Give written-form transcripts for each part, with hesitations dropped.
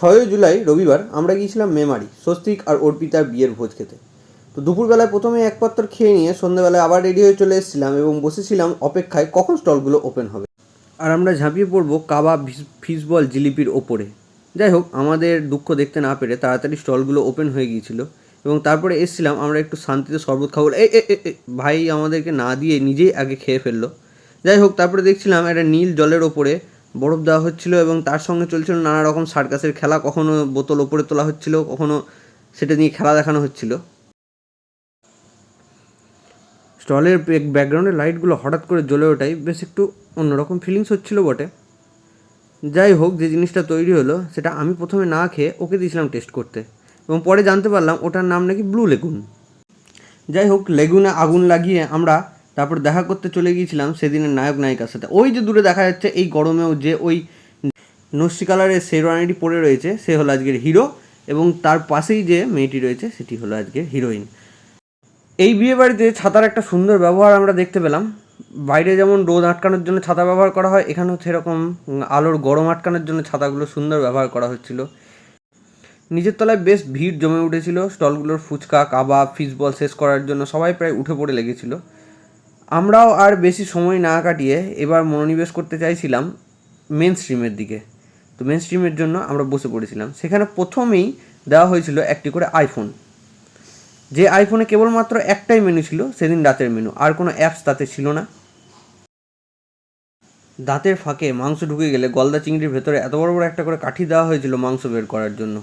6 জুলাই রবিবার আমরা গিয়েছিলাম মেমারি স্বস্তিক আর অর্পিতার বিয়ের ভোজ খেতে। তো দুপুরবেলায় প্রথমে এক পাত্র খেয়ে নিয়ে সন্ধ্যাবেলায় আবার রেডি হয়ে চলে এসেছিলাম এবং বসেছিলাম অপেক্ষায় কখন স্টলগুলো ওপেন হবে আর আমরা ঝাঁপিয়ে পড়বো কাবাব, ফিশবল, জিলিপির ওপরে। যাই হোক, আমাদের দুঃখ দেখতে না পেরে তাড়াতাড়ি স্টলগুলো ওপেন হয়ে গিয়েছিল এবং তারপরে এসেছিলাম আমরা একটু শান্তিতে শরবত খাবো। ভাই আমাদেরকে না দিয়ে নিজেই আগে খেয়ে ফেললো। যাই হোক, তারপরে দেখছিলাম একটা নীল জলের ওপরে বরফ দেওয়া হচ্ছিল এবং তার সঙ্গে চলছিল নানা রকম সার্কাসের খেলা। কখনো বোতল ওপরে তোলা হচ্ছিল, কখনো সেটা নিয়ে খেলা দেখানো হচ্ছিল। স্টলের ব্যাকগ্রাউন্ডের লাইটগুলো হঠাৎ করে জ্বলে ওঠাই বেশ একটু অন্যরকম ফিলিংস হচ্ছিলো বটে। যাই হোক, যে জিনিসটা তৈরি হলো সেটা আমি প্রথমে না খেয়ে ওকে দিয়েছিলাম টেস্ট করতে এবং পরে জানতে পারলাম ওটার নাম নাকি ব্লু লেগুন। যাই হোক, লেগুনে আগুন লাগিয়ে আমরা তারপর দেখা করতে চলে গিয়েছিলাম সেদিনের নায়ক নায়িকার সাথে। ওই যে দূরে দেখা যাচ্ছে, এই গরমেও যে ওই নস্যি কালারের শেরওয়ানিটি পরে রয়েছে সে হলো আজকের হিরো এবং তার পাশেই যে মেয়েটি রয়েছে সেটি হলো আজকের হিরোইন। এই বিয়েবাড়িতে ছাতার একটা সুন্দর ব্যবহার আমরা দেখতে পেলাম। বাইরে যেমন রোদ আটকানোর জন্য ছাতা ব্যবহার করা হয়, এখানেও সেরকম আলোর গরম আটকানোর জন্য ছাতাগুলো সুন্দর ব্যবহার করা হচ্ছিল। নিচের তলায় বেশ ভিড় জমে উঠেছিল। স্টলগুলোর ফুচকা, কাবাব, ফিশবল শেষ করার জন্য সবাই প্রায় উঠে পড়ে লেগেছিল। আমরাও আর বেশি সময় না কাটিয়ে এবার মনোনিবেশ করতে চাইছিলাম মেন স্ট্রিমের দিকে। তো মেন স্ট্রিমের জন্য আমরা বসে পড়েছিলাম। সেখানে প্রথমেই দেওয়া হয়েছিল একটি করে আইফোন। যে আইফোনে কেবলমাত্র একটাই মেনু ছিল সেদিন, রাতের মেনু, আর কোনো অ্যাপস তাতে ছিল না। দাঁতের ফাঁকে মাংস ঢুকে গেলে গলদা চিংড়ির ভেতরে এত বড় বড় একটা করে কাঠি দেওয়া হয়েছিল মাংস বের করার জন্য।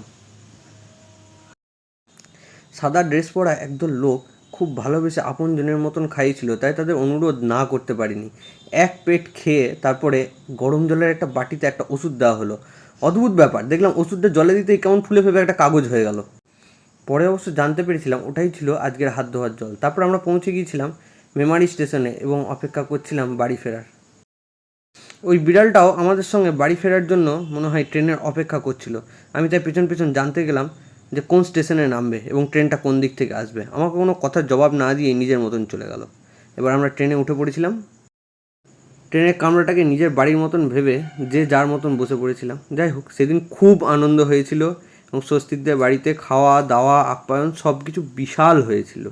সাদা ড্রেস পরা একদল লোক খুব ভালোবেসে আপনজনের মতন খাইয়েছিল, তাই তাদের অনুরোধ না করতে পারিনি। এক পেট খেয়ে তারপরে গরম জলের একটা বাটিতে একটা ওষুধ দেওয়া হলো। অদ্ভুত ব্যাপার, দেখলাম ওষুধটা জলে দিতেই কেমন ফুলে ফেপে একটা কাগজ হয়ে গেল। পরে অবশ্য জানতে পেরেছিলাম ওটাই ছিল আজকের হাত ধোয়ার জল। তারপর আমরা পৌঁছে গিয়েছিলাম মেমারি স্টেশনে এবং অপেক্ষা করছিলাম বাড়ি ফেরার। ওই বিড়ালটাও আমাদের সঙ্গে বাড়ি ফেরার জন্য মনে হয় ট্রেনের অপেক্ষা করছিল। আমি তাই পেছন পেছন জানতে গেলাম যে কোন স্টেশনে নামবে এবং ট্রেনটা কোন দিক থেকে আসবে। আমাকে কোনো কথার জবাব না দিয়ে নিজের মতন চলে গেল। এবার আমরা ট্রেনে উঠে পড়েছিলাম। ট্রেনের কামরাটাকে নিজের বাড়ির মতন ভেবে যে যার মতন বসে পড়েছিলাম। যাই হোক, সেদিন খুব আনন্দ হয়েছিল এবং স্বস্তিকদের বাড়িতে খাওয়া দাওয়া, আপ্যায়ন সব কিছু বিশাল হয়েছিল।